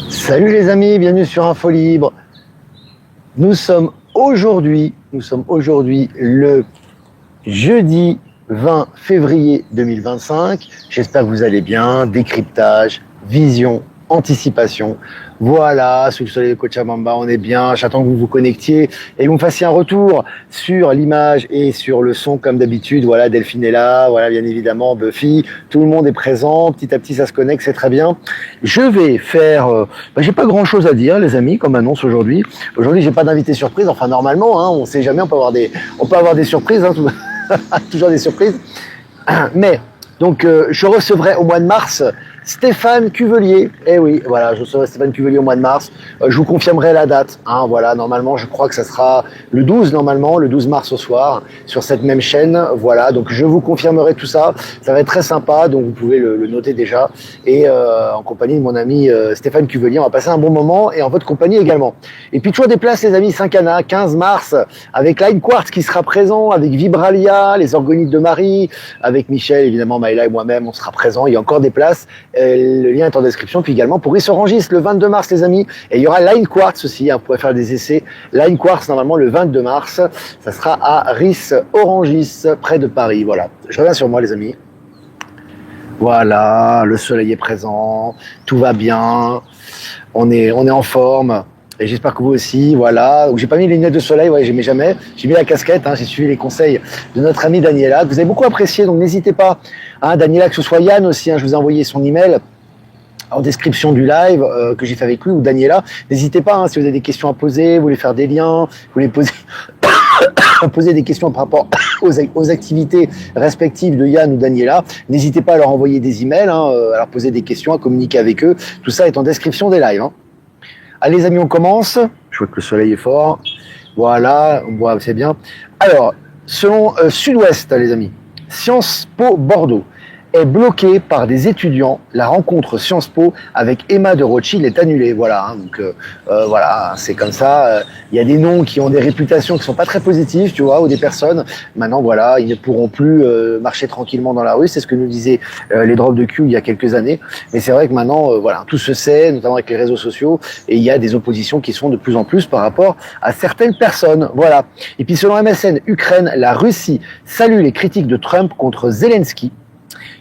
Salut les amis, bienvenue sur Info Libre. Nous sommes aujourd'hui le jeudi 20 février 2025. J'espère que vous allez bien. Décryptage, vision, anticipation. Voilà, sous le soleil de Cochabamba, on est bien. J'attends que vous vous connectiez et que vous me fassiez un retour sur l'image et sur le son comme d'habitude. Voilà, Delphine est là, voilà, bien évidemment, Buffy. Tout le monde est présent. Petit à petit, ça se connecte, c'est très bien. Je vais faire... j'ai pas grand-chose à dire, les amis, comme annonce aujourd'hui. Aujourd'hui, j'ai pas d'invité surprise. Enfin, normalement, hein, on sait jamais, on peut avoir des surprises. Hein, toujours des surprises. Mais, donc, je recevrai au mois de mars Stéphane Cuvelier. Eh oui, voilà, je recevrai Stéphane Cuvelier au mois de mars. Je vous confirmerai la date. Hein, voilà, normalement, je crois que ça sera le 12, le 12 mars au soir, sur cette même chaîne. Voilà, donc je vous confirmerai tout ça. Ça va être très sympa, donc vous pouvez le noter déjà. Et en compagnie de mon ami Stéphane Cuvelier, on va passer un bon moment et en votre compagnie également. Et puis toujours des places, les amis, Saint-Cana, 15 mars, avec Line Quartz qui sera présent, avec Vibralia, les Orgonites de Marie, avec Michel, évidemment, Maïla et moi-même, on sera présents. Il y a encore des places. Le lien est en description. Puis également pour Riss Orangis le 22 mars, les amis. Et il y aura Line Quartz aussi. Hein, vous pouvez faire des essais. Line Quartz, normalement, le 22 mars. Ça sera à Riss Orangis, près de Paris. Voilà. Je reviens sur moi, les amis. Voilà. Le soleil est présent. Tout va bien. On est en forme. Et j'espère que vous aussi, voilà. Donc j'ai pas mis les lunettes de soleil, ouais, j'aimais jamais. J'ai mis la casquette, hein, j'ai suivi les conseils de notre amie Daniela, que vous avez beaucoup apprécié, donc n'hésitez pas, hein, Daniela, que ce soit Yann aussi, hein, je vous ai envoyé son email en description du live que j'ai fait avec lui, ou Daniela. N'hésitez pas, hein, si vous avez des questions à poser, vous voulez faire des liens, vous voulez poser, poser des questions par rapport aux activités respectives de Yann ou Daniela, n'hésitez pas à leur envoyer des emails, hein, à leur poser des questions, à communiquer avec eux. Tout ça est en description des lives. Hein. Allez les amis, on commence. Je vois que le soleil est fort. Voilà, c'est bien. Alors, selon Sud-Ouest, les amis, Sciences Po Bordeaux est bloquée par des étudiants. La rencontre Sciences Po avec Emma de Rothschild est annulée. Voilà, hein, donc voilà, c'est comme ça. Il y a des noms qui ont des réputations qui sont pas très positives, tu vois, ou des personnes. Maintenant, voilà, ils ne pourront plus marcher tranquillement dans la rue. C'est ce que nous disaient les drops de Q il y a quelques années. Mais c'est vrai que maintenant, voilà, tout se sait, notamment avec les réseaux sociaux, et il y a des oppositions qui sont de plus en plus par rapport à certaines personnes. Voilà. Et puis selon MSN Ukraine, la Russie salue les critiques de Trump contre Zelensky,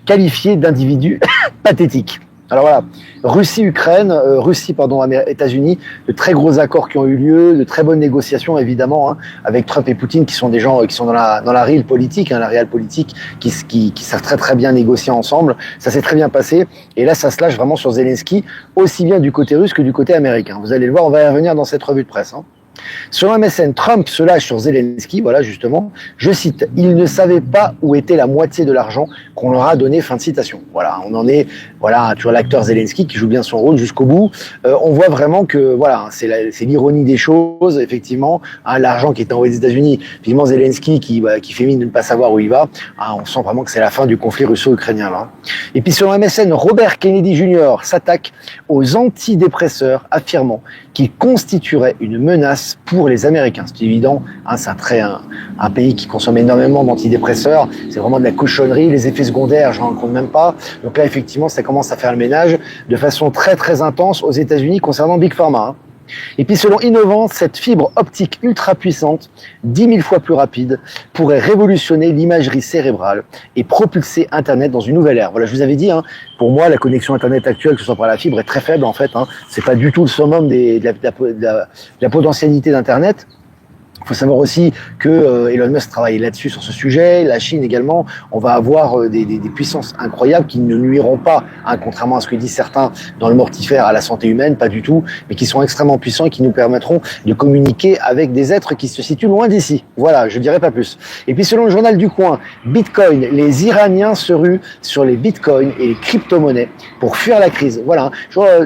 qualifié d'individu pathétique. Alors voilà, Russie-Ukraine, États-Unis, de très gros accords qui ont eu lieu, de très bonnes négociations évidemment, hein, avec Trump et Poutine qui sont des gens qui sont dans la réelle politique, hein, la réelle politique, qui savent très très bien négocier ensemble. Ça s'est très bien passé et là ça se lâche vraiment sur Zelensky, aussi bien du côté russe que du côté américain. Vous allez le voir, on va y revenir dans cette revue de presse. Hein. Sur MSN, Trump se lâche sur Zelensky, voilà justement, je cite, « Il ne savait pas où était la moitié de l'argent qu'on leur a donné », fin de citation. Voilà, on en est, voilà, toujours l'acteur Zelensky qui joue bien son rôle jusqu'au bout. On voit vraiment que, voilà, c'est l'ironie des choses, effectivement, hein, l'argent qui est envoyé des États-Unis, finalement Zelensky qui fait mine de ne pas savoir où il va, hein, on sent vraiment que c'est la fin du conflit russo-ukrainien. Là. Et puis sur MSN, Robert Kennedy Jr. s'attaque aux antidépresseurs, affirmant qu'il constituerait une menace pour les Américains. C'est évident, hein, c'est un pays qui consomme énormément d'antidépresseurs, c'est vraiment de la cochonnerie, les effets secondaires, j'en compte même pas. Donc là, effectivement, ça commence à faire le ménage de façon très très intense aux États-Unis concernant Big Pharma. Hein. Et puis selon Innovant, cette fibre optique ultra puissante, 10 000 fois plus rapide, pourrait révolutionner l'imagerie cérébrale et propulser Internet dans une nouvelle ère. Voilà, je vous avais dit, hein, pour moi, la connexion Internet actuelle, que ce soit par la fibre, est très faible en fait. Hein. C'est pas du tout le summum de la potentialité d'Internet. Il faut savoir aussi que Elon Musk travaille là-dessus sur ce sujet, la Chine également. On va avoir des puissances incroyables qui ne nuiront pas, hein, contrairement à ce que disent certains dans le mortifère, à la santé humaine, pas du tout, mais qui sont extrêmement puissants et qui nous permettront de communiquer avec des êtres qui se situent loin d'ici. Voilà, je dirais pas plus. Et puis selon le journal du coin, Bitcoin, les Iraniens se ruent sur les bitcoins et les crypto-monnaies pour fuir la crise. Voilà,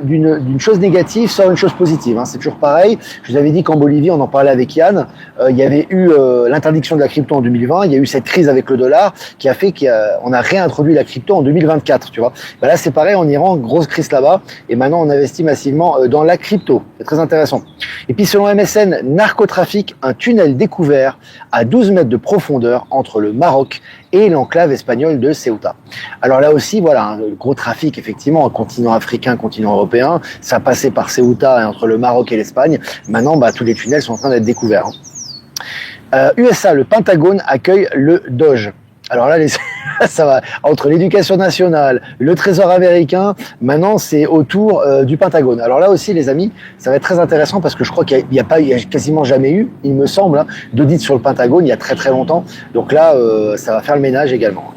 d'une chose négative sort une chose positive. Hein. C'est toujours pareil. Je vous avais dit qu'en Bolivie, on en parlait avec Yann. il y avait eu l'interdiction de la crypto en 2020, il y a eu cette crise avec le dollar qui a fait qu'on a réintroduit la crypto en 2024, tu vois. Ben là, c'est pareil, en Iran, grosse crise là-bas, et maintenant on investit massivement dans la crypto. C'est très intéressant. Et puis selon MSN, narcotrafic, un tunnel découvert à 12 mètres de profondeur entre le Maroc et l'enclave espagnole de Ceuta. Alors là aussi, voilà, le gros trafic, effectivement, continent africain, continent européen, ça passait par Ceuta et entre le Maroc et l'Espagne. Maintenant, tous les tunnels sont en train d'être découverts. USA, le Pentagone accueille le Doge. Alors là, ça va entre l'éducation nationale, le trésor américain, maintenant c'est autour du Pentagone. Alors là aussi, les amis, ça va être très intéressant parce que je crois qu'il y a quasiment jamais eu, il me semble, d'audit sur le Pentagone il y a très très longtemps. Donc là, ça va faire le ménage également.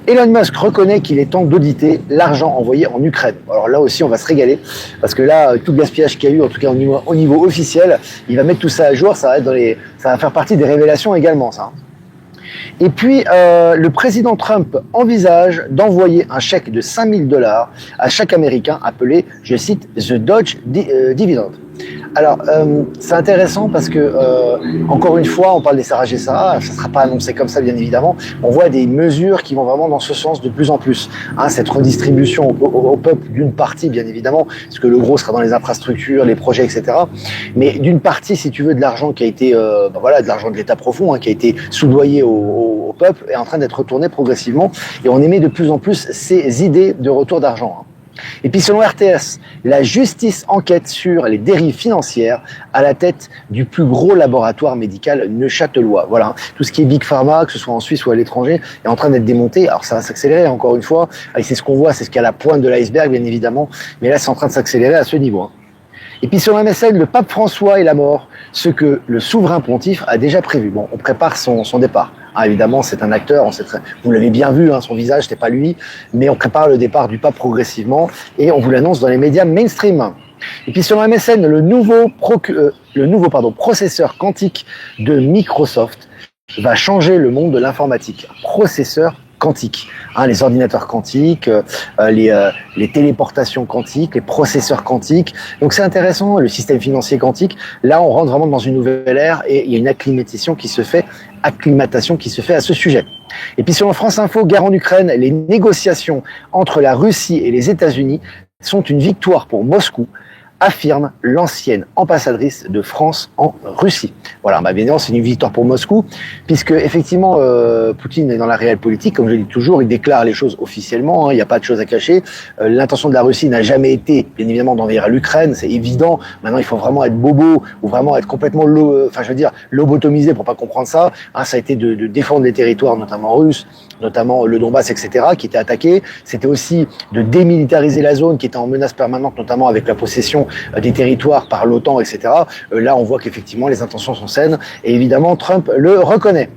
Elon Musk reconnaît qu'il est temps d'auditer l'argent envoyé en Ukraine. Alors là aussi, on va se régaler parce que là, tout le gaspillage qu'il y a eu, en tout cas au niveau officiel, il va mettre tout ça à jour. Ça va faire partie des révélations également, ça. Et puis, le président Trump envisage d'envoyer un chèque de 5 000 $ à chaque Américain appelé, je cite, The Doge Dividend. Alors, c'est intéressant parce que, encore une fois, on parle des Sarah Gessara, ça ne sera pas annoncé comme ça, bien évidemment. On voit des mesures qui vont vraiment dans ce sens de plus en plus. Cette redistribution au peuple d'une partie, bien évidemment, parce que le gros sera dans les infrastructures, les projets, etc. Mais d'une partie, si tu veux, de l'argent qui a été, de l'argent de l'État profond, qui a été soudoyé au peuple, est en train d'être retourné progressivement. Et on émet de plus en plus ces idées de retour d'argent. Et puis selon RTS, la justice enquête sur les dérives financières à la tête du plus gros laboratoire médical neuchâtelois. Voilà, tout ce qui est Big Pharma, que ce soit en Suisse ou à l'étranger, est en train d'être démonté. Alors ça va s'accélérer encore une fois, et c'est ce qu'on voit, c'est ce qui est à la pointe de l'iceberg bien évidemment, mais là c'est en train de s'accélérer à ce niveau. Et puis sur MSN, le pape François est la mort, ce que le souverain pontife a déjà prévu. Bon, on prépare son départ. Évidemment, c'est un acteur, vous l'avez bien vu, son visage, c'était pas lui, mais on prépare le départ du pape progressivement et on vous l'annonce dans les médias mainstream. Et puis sur MSN, le nouveau processeur quantique de Microsoft va changer le monde de l'informatique. Processeur quantique, les ordinateurs quantiques, les téléportations quantiques, les processeurs quantiques. Donc c'est intéressant, le système financier quantique. Là, on rentre vraiment dans une nouvelle ère et il y a une acclimatation qui se fait à ce sujet. Et puis selon France Info, guerre en Ukraine, les négociations entre la Russie et les États-Unis sont une victoire pour Moscou, affirme l'ancienne ambassadrice de France en Russie. Voilà, bien évidemment, c'est une victoire pour Moscou, puisque effectivement, Poutine est dans la réelle politique, comme je le dis toujours, il déclare les choses officiellement, il n'y a pas de choses à cacher. L'intention de la Russie n'a jamais été, bien évidemment, d'envahir l'Ukraine, c'est évident. Maintenant, il faut vraiment être bobo, ou vraiment être complètement, lobotomisé pour pas comprendre ça. Ça a été de défendre les territoires, notamment russes, notamment le Donbass, etc., qui étaient attaqués. C'était aussi de démilitariser la zone qui était en menace permanente, notamment avec la possession des territoires par l'OTAN, etc. Là, on voit qu'effectivement, les intentions sont saines. Et évidemment, Trump le reconnaît.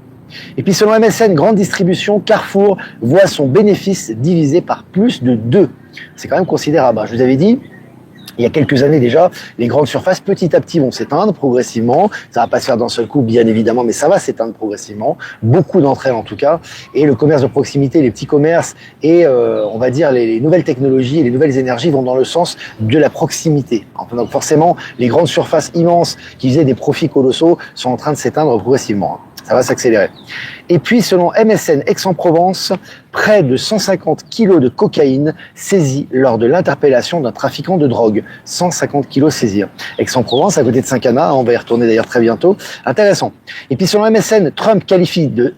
Et puis, selon MSN, grande distribution, Carrefour voit son bénéfice divisé par plus de 2. C'est quand même considérable. Je vous avais dit, il y a quelques années déjà, les grandes surfaces, petit à petit, vont s'éteindre progressivement. Ça va pas se faire d'un seul coup, bien évidemment, mais ça va s'éteindre progressivement. Beaucoup d'entre elles, en tout cas. Et le commerce de proximité, les petits commerces et, on va dire, les nouvelles technologies et les nouvelles énergies vont dans le sens de la proximité. Donc forcément, les grandes surfaces immenses qui faisaient des profits colossaux sont en train de s'éteindre progressivement. Ça va s'accélérer. Et puis, selon MSN Aix-en-Provence, près de 150 kilos de cocaïne saisis lors de l'interpellation d'un trafiquant de drogue. 150 kilos saisis. Aix-en-Provence, à côté de Saint-Cana, on va y retourner d'ailleurs très bientôt. Intéressant. Et puis, selon MSN, Trump qualifie de...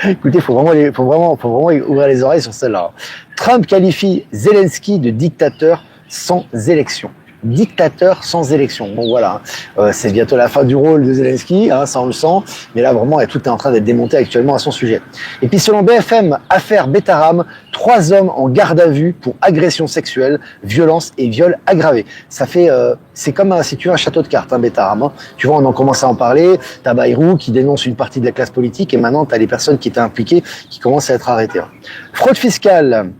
Écoutez, faut vraiment ouvrir les oreilles sur celle-là. Trump qualifie Zelensky de dictateur sans élection. Dictateur sans élection. Bon voilà, c'est bientôt la fin du rôle de Zelensky, ça on le sent, mais là vraiment tout est en train d'être démonté actuellement à son sujet. Et puis selon BFM, affaire Betaram, 3 hommes en garde à vue pour agression sexuelle, violence et viol aggravé. Ça fait, c'est comme si tu veux un château de cartes, Betaram. Tu vois, on en commence à en parler. T'as Bayrou qui dénonce une partie de la classe politique et maintenant t'as les personnes qui étaient impliquées qui commencent à être arrêtées. Fraude fiscale,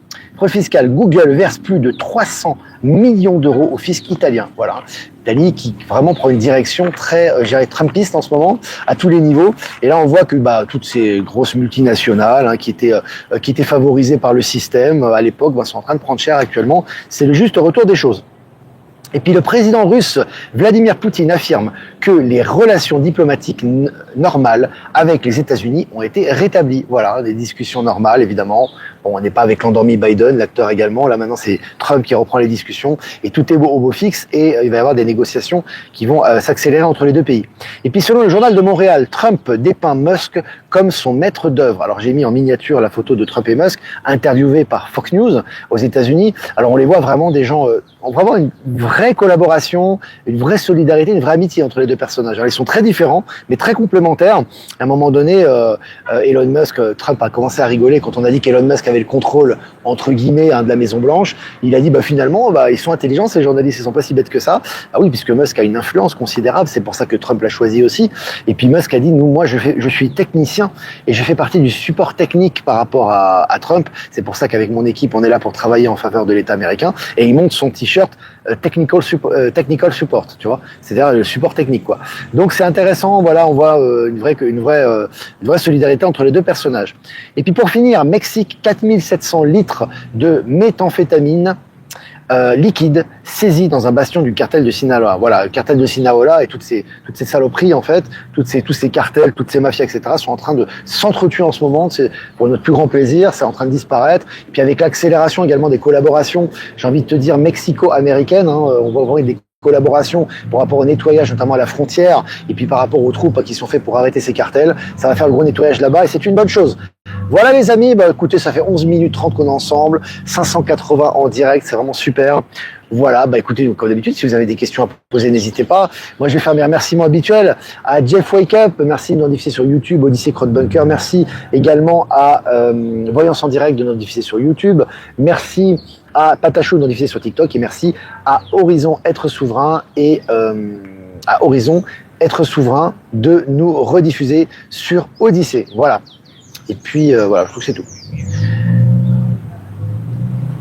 Google verse plus de 300 millions d'euros au fisc italien. Voilà. L'Italie qui vraiment prend une direction très, trumpiste en ce moment, à tous les niveaux. Et là, on voit que toutes ces grosses multinationales qui étaient favorisées par le système à l'époque sont en train de prendre cher actuellement. C'est le juste retour des choses. Et puis le président russe Vladimir Poutine affirme que les relations diplomatiques normales avec les États-Unis ont été rétablies. Voilà, des discussions normales, évidemment. Bon, on n'est pas avec l'endormi Biden, l'acteur également. Là, maintenant, c'est Trump qui reprend les discussions et tout est au beau fixe et il va y avoir des négociations qui vont s'accélérer entre les deux pays. Et puis, selon le journal de Montréal, Trump dépeint Musk comme son maître d'œuvre. Alors, j'ai mis en miniature la photo de Trump et Musk, interviewés par Fox News aux États-Unis. Alors, on les voit vraiment des gens, vraiment une vraie collaboration, une vraie solidarité, une vraie amitié entre les deux personnages. Alors, ils sont très différents, mais très complémentaires. À un moment donné, Elon Musk, Trump a commencé à rigoler quand on a dit qu'Elon Musk avait le contrôle, entre guillemets, de la Maison Blanche. Il a dit, finalement, ils sont intelligents, ces journalistes, ils sont pas si bêtes que ça. Ah oui, puisque Musk a une influence considérable, c'est pour ça que Trump l'a choisi aussi. Et puis Musk a dit, moi, je suis technicien et je fais partie du support technique par rapport à Trump. C'est pour ça qu'avec mon équipe, on est là pour travailler en faveur de l'État américain. Et il monte son t-shirt technical support, tu vois, c'est-à-dire le support technique, quoi. Donc c'est intéressant, voilà, on voit une vraie solidarité entre les deux personnages. Et puis pour finir, Mexique, 4700 litres de méthamphétamine liquide saisis dans un bastion du cartel de Sinaloa. Voilà, le cartel de Sinaloa et toutes ces saloperies, en fait, tous ces cartels, toutes ces mafias, etc., sont en train de s'entretuer en ce moment. C'est pour notre plus grand plaisir, c'est en train de disparaître. Et puis avec l'accélération également des collaborations, j'ai envie de te dire mexico-américaines, on va voir des collaborations par rapport au nettoyage, notamment à la frontière, et puis par rapport aux troupes qui sont faites pour arrêter ces cartels. Ça va faire le gros nettoyage là-bas et c'est une bonne chose. Voilà les amis, écoutez, ça fait 11 minutes 30 qu'on est ensemble, 580 en direct, c'est vraiment super. Voilà, écoutez, comme d'habitude, si vous avez des questions à poser, n'hésitez pas. Moi, je vais faire mes remerciements habituels à Jeff Wake Up, merci de nous diffuser sur YouTube, Odyssey Crowd Bunker, merci également à Voyance en direct de nous diffuser sur YouTube, merci à Patachou de nous diffuser sur TikTok et merci à Horizon Être Souverain et à Horizon Être Souverain de nous rediffuser sur Odyssey. Voilà. Et puis, voilà, je trouve que c'est tout.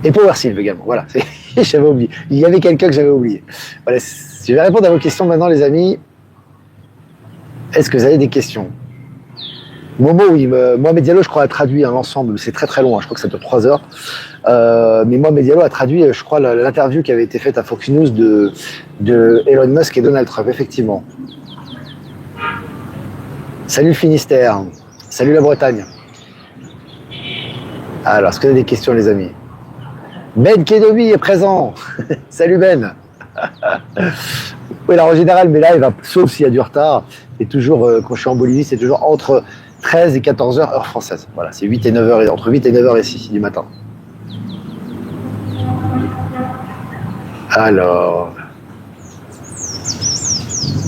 Et PowerSylve également, voilà. J'avais oublié. Il y avait quelqu'un que j'avais oublié. Voilà, je vais répondre à vos questions maintenant, les amis. Est-ce que vous avez des questions? Momo, oui, Mohamed Diallo, je crois, a traduit l'ensemble. C'est très très long, je crois que ça dure 3 heures. Mais Mohamed Diallo a traduit, je crois, l'interview qui avait été faite à Fox News de Elon Musk et Donald Trump, effectivement. Salut le Finistère. Salut la Bretagne. Alors, est-ce que vous avez des questions, les amis? Ben Kedobi est présent. Salut Ben. Oui, alors en général, mes lives, sauf s'il y a du retard, c'est toujours, quand je suis en Bolivie, c'est toujours entre 13 et 14 heures, heure française. Voilà, c'est 8 et 9 heures, entre 8 et 9 heures ici, du matin. Alors,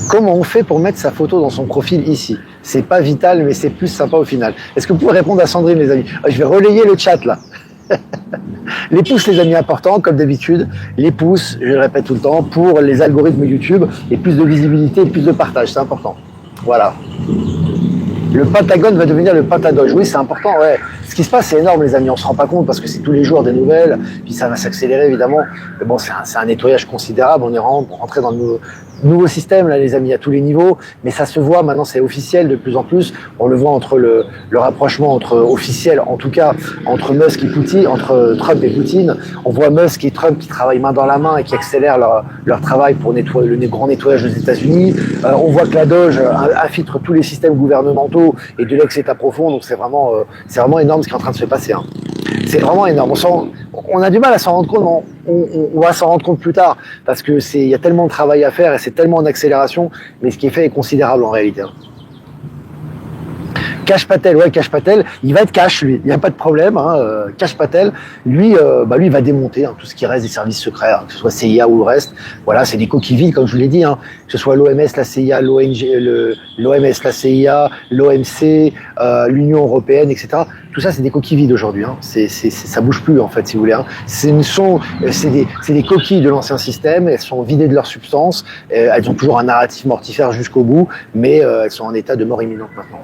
comment on fait pour mettre sa photo dans son profil ici? C'est pas vital, mais c'est plus sympa au final. Est-ce que vous pouvez répondre à Sandrine, les amis? Je vais relayer le chat, là. Les pouces, les amis, importants, comme d'habitude. Les pouces, je le répète tout le temps, pour les algorithmes YouTube, et plus de visibilité et plus de partage, c'est important. Voilà. Le Pentagone va devenir le Pentadoge. Oui, c'est important, ouais. Ce qui se passe, c'est énorme, les amis. On se rend pas compte parce que c'est tous les jours des nouvelles, puis ça va s'accélérer, évidemment. Mais bon, c'est un nettoyage considérable. On est rentré dans le nouveau système, là, les amis, à tous les niveaux. Mais ça se voit, maintenant, c'est officiel de plus en plus. On le voit entre le rapprochement entre officiel, en tout cas, entre Musk et Poutine, entre Trump et Poutine. On voit Musk et Trump qui travaillent main dans la main et qui accélèrent leur travail pour nettoyer le grand nettoyage des États-Unis. On voit que la Doge infiltre tous les systèmes gouvernementaux et de l'ex-État profond. Donc c'est vraiment énorme ce qui est en train de se passer. Hein. C'est vraiment énorme. On a du mal à s'en rendre compte, mais on va s'en rendre compte plus tard parce que il y a tellement de travail à faire et c'est tellement en accélération, mais ce qui est fait est considérable en réalité. Hein. Cash Patel, ouais, Cash Patel, il va être cash, lui, il n'y a pas de problème. Hein. Cash Patel, lui, lui, il va démonter tout ce qui reste des services secrets, que ce soit CIA ou le reste. Voilà, c'est des coquilles vides, comme je vous l'ai dit, que ce soit l'OMS, la CIA, l'OMS, la CIA, l'OMC, l'Union européenne, etc. Tout ça, c'est des coquilles vides aujourd'hui. Ça bouge plus, en fait, si vous voulez. C'est des coquilles de l'ancien système. Elles sont vidées de leur substance. Elles ont toujours un narratif mortifère jusqu'au bout, mais elles sont en état de mort imminente maintenant.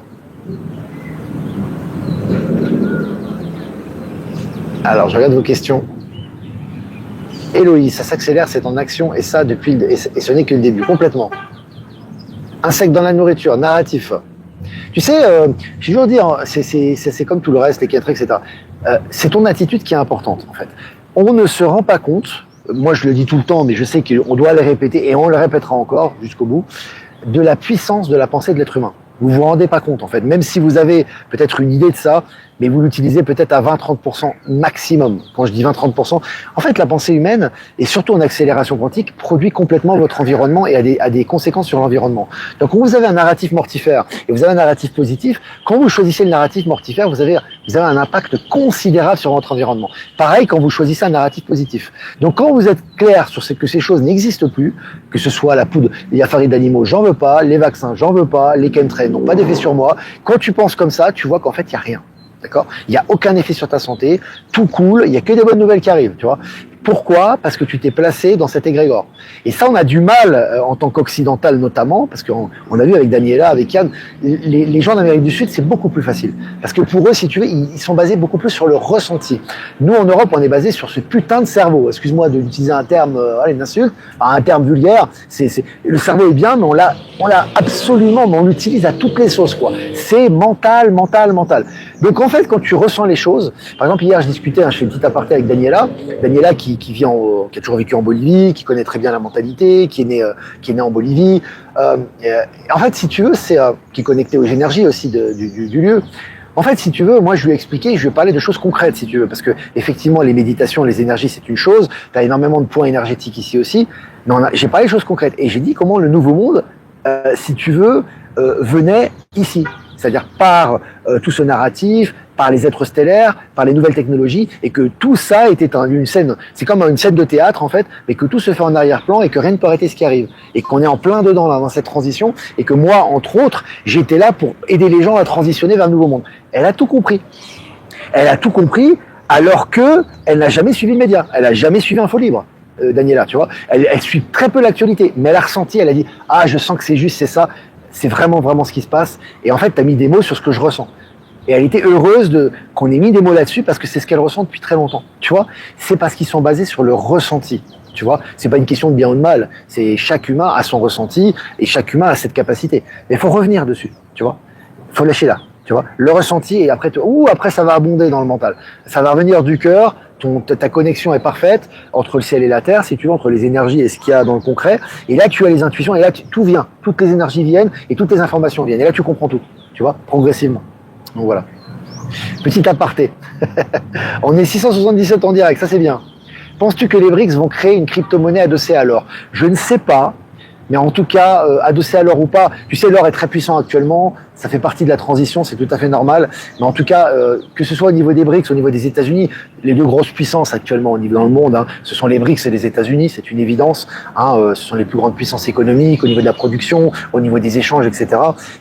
Alors, je regarde vos questions. Héloïse, ça s'accélère, c'est en action, et ça, et ce n'est que le début, complètement. Insectes dans la nourriture, narratif. Tu sais, je toujours dire, c'est comme tout le reste, les 4, etc. C'est ton attitude qui est importante, en fait. On ne se rend pas compte, moi je le dis tout le temps, mais je sais qu'on doit le répéter et on le répétera encore jusqu'au bout, de la puissance de la pensée de l'être humain. Vous vous rendez pas compte en fait, même si vous avez peut-être une idée de ça, mais vous l'utilisez peut-être à 20-30% maximum. Quand je dis 20-30%, en fait la pensée humaine, et surtout en accélération quantique, produit complètement votre environnement et a des conséquences sur l'environnement. Donc quand vous avez un narratif mortifère et vous avez un narratif positif, quand vous choisissez le narratif mortifère, vous avez un impact considérable sur votre environnement. Pareil quand vous choisissez un narratif positif. Donc quand vous êtes clair sur ce que ces choses n'existent plus, que ce soit la poudre, les farines d'animaux, j'en veux pas, les vaccins, j'en veux pas, les chemtrails n'ont pas d'effet sur moi, quand tu penses comme ça, tu vois qu'en fait il y a rien. D'accord? Il n'y a aucun effet sur ta santé, tout cool, il n'y a que des bonnes nouvelles qui arrivent, tu vois. Pourquoi? Parce que tu t'es placé dans cet égrégore. Et ça, on a du mal, en tant qu'occidental notamment, parce qu'on a vu avec Daniela, avec Yann, les gens d'Amérique du Sud, c'est beaucoup plus facile. Parce que pour eux, si tu veux, ils sont basés beaucoup plus sur le ressenti. Nous, en Europe, on est basé sur ce putain de cerveau. Excuse-moi d'utiliser un terme, une insulte, un terme vulgaire. Le cerveau est bien, mais on l'a absolument, mais on l'utilise à toutes les sauces, quoi. C'est mental, mental, mental. Donc en fait, quand tu ressens les choses, par exemple, hier, je discutais, je fais une petite aparté avec Daniela qui a toujours vécu en Bolivie, qui connaît très bien la mentalité, qui est né en Bolivie. En fait, si tu veux, qui est connecté aux énergies aussi du lieu. En fait, si tu veux, moi, je lui ai expliqué, je lui ai parlé de choses concrètes, si tu veux, parce que effectivement, les méditations, les énergies, c'est une chose. Tu as énormément de points énergétiques ici aussi. Mais j'ai parlé de choses concrètes et j'ai dit comment le nouveau monde, si tu veux, venait ici. C'est-à-dire par tout ce narratif, par les êtres stellaires, par les nouvelles technologies, et que tout ça était une scène, c'est comme une scène de théâtre en fait, mais que tout se fait en arrière-plan et que rien ne peut arrêter ce qui arrive. Et qu'on est en plein dedans là, dans cette transition, et que moi, entre autres, j'étais là pour aider les gens à transitionner vers le nouveau monde. Elle a tout compris. Elle a tout compris, alors que elle n'a jamais suivi le média, elle n'a jamais suivi Info Libre. Daniela, tu vois, elle suit très peu l'actualité, mais elle a ressenti, elle a dit « Ah, je sens que c'est juste, c'est ça ». C'est vraiment, vraiment ce qui se passe. Et en fait, tu as mis des mots sur ce que je ressens. Et elle était heureuse qu'on ait mis des mots là-dessus parce que c'est ce qu'elle ressent depuis très longtemps. Tu vois, c'est parce qu'ils sont basés sur le ressenti. Tu vois, c'est pas une question de bien ou de mal. C'est chaque humain a son ressenti et chaque humain a cette capacité. Mais il faut revenir dessus. Tu vois, il faut lâcher là. Tu vois, le ressenti et après, après ça va abonder dans le mental. Ça va revenir du cœur. Ta connexion est parfaite entre le ciel et la terre, si tu veux, entre les énergies et ce qu'il y a dans le concret. Et là, tu as les intuitions, et là, tout vient. Toutes les énergies viennent, et toutes les informations viennent. Et là, tu comprends tout, tu vois, progressivement. Donc voilà. Petit aparté. On est 677 en direct, ça c'est bien. Penses-tu que les BRICS vont créer une crypto-monnaie adossée à l'or? Je ne sais pas. Mais en tout cas, adossé à l'or ou pas, tu sais, l'or est très puissant actuellement, ça fait partie de la transition, c'est tout à fait normal. Mais en tout cas, que ce soit au niveau des BRICS, au niveau des États-Unis, les deux grosses puissances actuellement au niveau dans le monde, ce sont les BRICS et les États-Unis, c'est une évidence. Ce sont les plus grandes puissances économiques au niveau de la production, au niveau des échanges, etc.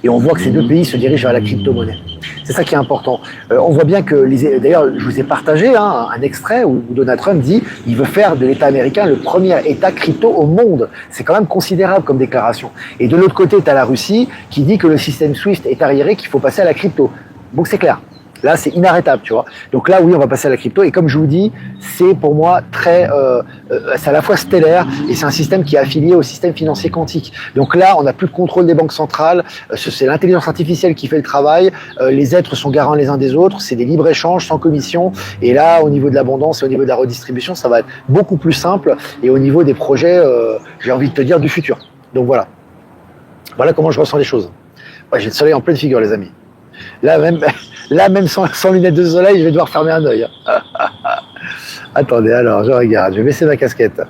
Et on voit que ces deux pays se dirigent vers la crypto-monnaie. C'est ça qui est important. On voit bien que, d'ailleurs, je vous ai partagé un extrait où Donald Trump dit il veut faire de l'État américain le premier État crypto au monde. C'est quand même considérable comme déclaration. Et de l'autre côté, tu as la Russie qui dit que le système SWIFT est arriéré, qu'il faut passer à la crypto. Donc c'est clair. Là, c'est inarrêtable, tu vois. Donc là, oui, on va passer à la crypto. Et comme je vous dis, c'est pour moi très, c'est à la fois stellaire et c'est un système qui est affilié au système financier quantique. Donc là, on n'a plus de contrôle des banques centrales. C'est l'intelligence artificielle qui fait le travail. Les êtres sont garants les uns des autres. C'est des libres échanges sans commission. Et là, au niveau de l'abondance et au niveau de la redistribution, ça va être beaucoup plus simple. Et au niveau des projets, j'ai envie de te dire du futur. Donc voilà. Voilà comment je ressens les choses. Ouais, j'ai le soleil en pleine figure, les amis. Là, même sans lunettes de soleil, je vais devoir fermer un œil. Attendez, alors, je regarde. Je vais baisser ma casquette.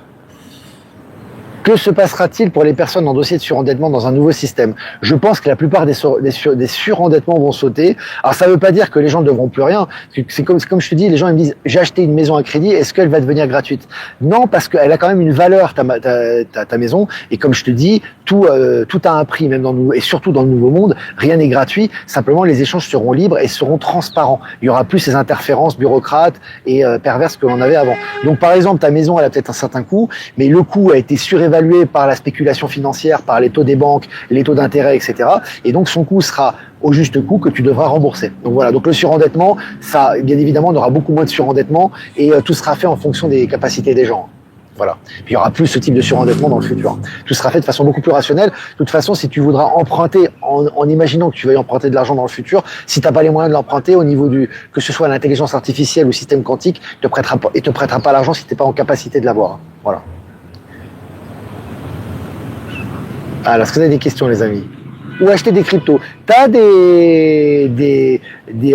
Que se passera-t-il pour les personnes en dossier de surendettement dans un nouveau système? Je pense que la plupart des surendettements vont sauter. Alors ça ne veut pas dire que les gens ne devront plus rien. C'est comme je te dis, les gens ils me disent j'ai acheté une maison à crédit, est-ce qu'elle va devenir gratuite? Non, parce qu'elle a quand même une valeur ta maison. Et comme je te dis, tout a un prix, même et surtout dans le nouveau monde, rien n'est gratuit. Simplement les échanges seront libres et seront transparents. Il y aura plus ces interférences bureaucrates et perverses que l'on avait avant. Donc par exemple ta maison elle a peut-être un certain coût, mais le coût a été surévalué par la spéculation financière, par les taux des banques, les taux d'intérêt, etc. Et donc son coût sera au juste coût que tu devras rembourser. Donc voilà, donc le surendettement, ça, bien évidemment, on aura beaucoup moins de surendettement et tout sera fait en fonction des capacités des gens. Voilà. Puis il y aura plus ce type de surendettement dans le futur. Tout sera fait de façon beaucoup plus rationnelle. De toute façon, si tu voudras emprunter, en imaginant que tu veuilles emprunter de l'argent dans le futur, si tu n'as pas les moyens de l'emprunter au niveau que ce soit l'intelligence artificielle ou le système quantique, il te prêtera pas l'argent si tu n'es pas en capacité de l'avoir. Voilà. Alors, est-ce que vous avez des questions, les amis? Ou acheter des cryptos. Tu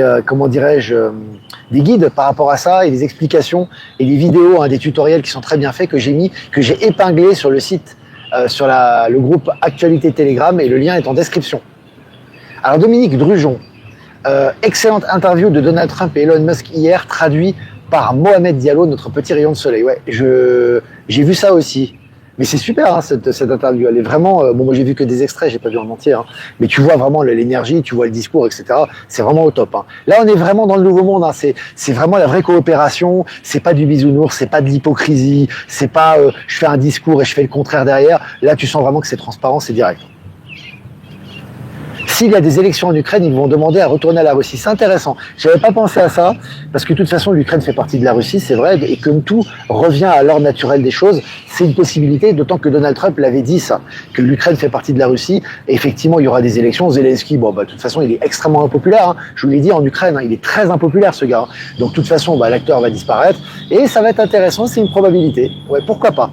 as comment dirais-je, des guides par rapport à ça et des explications et des vidéos, des tutoriels qui sont très bien faits que j'ai épinglés sur le site, sur le groupe Actualité Telegram, et le lien est en description. Alors Dominique Drujon, excellente interview de Donald Trump et Elon Musk hier, traduit par Mohamed Diallo, notre petit rayon de soleil. Ouais, j'ai vu ça aussi. Mais c'est super, cette interview. Elle est vraiment. Bon, moi j'ai vu que des extraits, j'ai pas vu en entier. Mais tu vois vraiment l'énergie, tu vois le discours, etc. C'est vraiment au top. Là, on est vraiment dans le nouveau monde. C'est vraiment la vraie coopération. C'est pas du bisounours, c'est pas de l'hypocrisie. C'est pas je fais un discours et je fais le contraire derrière. Là, tu sens vraiment que c'est transparent, c'est direct. S'il y a des élections en Ukraine, ils vont demander à retourner à la Russie. C'est intéressant. Je n'avais pas pensé à ça, parce que de toute façon, l'Ukraine fait partie de la Russie, c'est vrai, et comme tout revient à l'ordre naturel des choses, c'est une possibilité, d'autant que Donald Trump l'avait dit ça, que l'Ukraine fait partie de la Russie, et effectivement, il y aura des élections. Zelensky, de toute façon, il est extrêmement impopulaire. Je vous l'ai dit, en Ukraine, il est très impopulaire, ce gars. Donc, de toute façon, l'acteur va disparaître, et ça va être intéressant, c'est une probabilité. Ouais, pourquoi pas?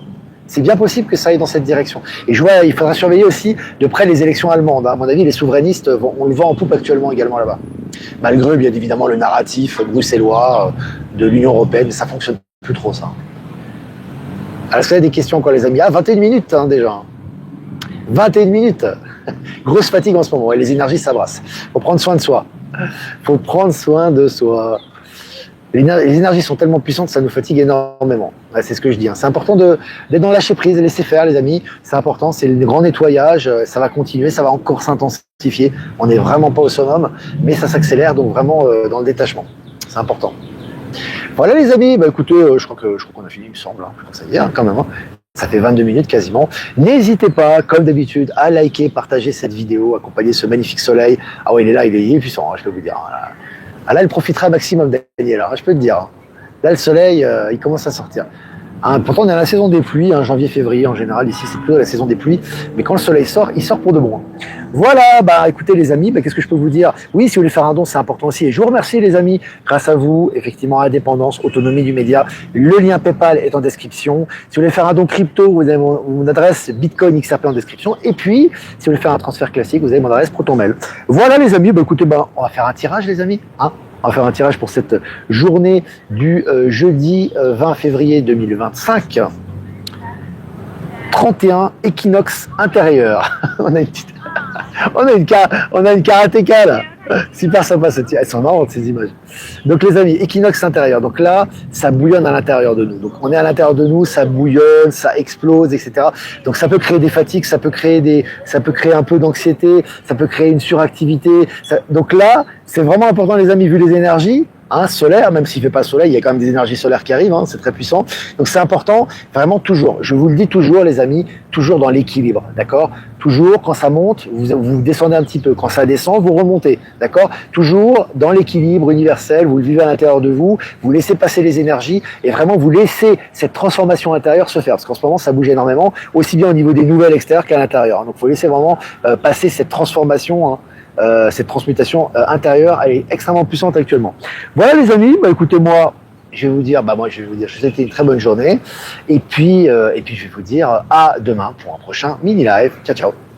C'est bien possible que ça aille dans cette direction. Et je vois, il faudra surveiller aussi de près les élections allemandes. À mon avis, les souverainistes, on le voit en poupe actuellement également là-bas. Malgré, bien évidemment, le narratif bruxellois de l'Union européenne, ça fonctionne plus trop, ça. Alors, est-ce qu'il y a des questions encore, les amis? 21 minutes, déjà. 21 minutes. Grosse fatigue en ce moment. Et les énergies s'abrassent. Faut prendre soin de soi. Faut prendre soin de soi. Les énergies sont tellement puissantes que ça nous fatigue énormément. Ouais, c'est ce que je dis. C'est important d'être dans le lâcher prise, de laisser faire, les amis. C'est important. C'est le grand nettoyage. Ça va continuer. Ça va encore s'intensifier. On n'est vraiment pas au summum, mais ça s'accélère, donc vraiment dans le détachement. C'est important. Voilà, les amis. Écoutez, je crois qu'on a fini, il me semble. Je crois que ça y est, quand même. Ça fait 22 minutes quasiment. N'hésitez pas, comme d'habitude, à liker, partager cette vidéo, accompagner ce magnifique soleil. Ah ouais, il est puissant, je peux vous dire. Ah là, elle profitera au maximum, Daniel, je peux te dire. Là, le soleil, il commence à sortir. Pourtant, on est à la saison des pluies, janvier-février en général. Ici, c'est plutôt la saison des pluies. Mais quand le soleil sort, il sort pour de bon. Voilà, écoutez les amis, qu'est-ce que je peux vous dire? Oui, si vous voulez faire un don, c'est important aussi. Et je vous remercie les amis, grâce à vous, effectivement, indépendance, autonomie du média. Le lien PayPal est en description. Si vous voulez faire un don crypto, vous avez mon adresse Bitcoin XRP en description. Et puis, si vous voulez faire un transfert classique, vous avez mon adresse ProtonMail. Voilà les amis, écoutez, on va faire un tirage les amis. On va faire un tirage pour cette journée du jeudi 20 février 2025. 31 équinoxe intérieur. On a une karatéka là. Super sympa, elles sont marrantes ces images. Donc les amis, équinoxe intérieur. Donc là, ça bouillonne à l'intérieur de nous. Donc on est à l'intérieur de nous, ça bouillonne, ça explose, etc. Donc ça peut créer des fatigues, ça peut créer un peu d'anxiété, ça peut créer une suractivité. Donc là, c'est vraiment important les amis, vu les énergies. Solaire, même s'il ne fait pas soleil, il y a quand même des énergies solaires qui arrivent, c'est très puissant. Donc c'est important, vraiment toujours, je vous le dis toujours les amis, toujours dans l'équilibre, d'accord? Toujours, quand ça monte, vous descendez un petit peu, quand ça descend, vous remontez, d'accord? Toujours dans l'équilibre universel, vous le vivez à l'intérieur de vous, vous laissez passer les énergies et vraiment vous laissez cette transformation intérieure se faire, parce qu'en ce moment ça bouge énormément, aussi bien au niveau des nouvelles extérieures qu'à l'intérieur. Donc il faut laisser vraiment passer cette transformation, cette transmutation intérieure, elle est extrêmement puissante actuellement. Voilà les amis, écoutez moi je vais vous dire, je vais vous souhaite une très bonne journée et puis je vais vous dire à demain pour un prochain mini live. Ciao ciao.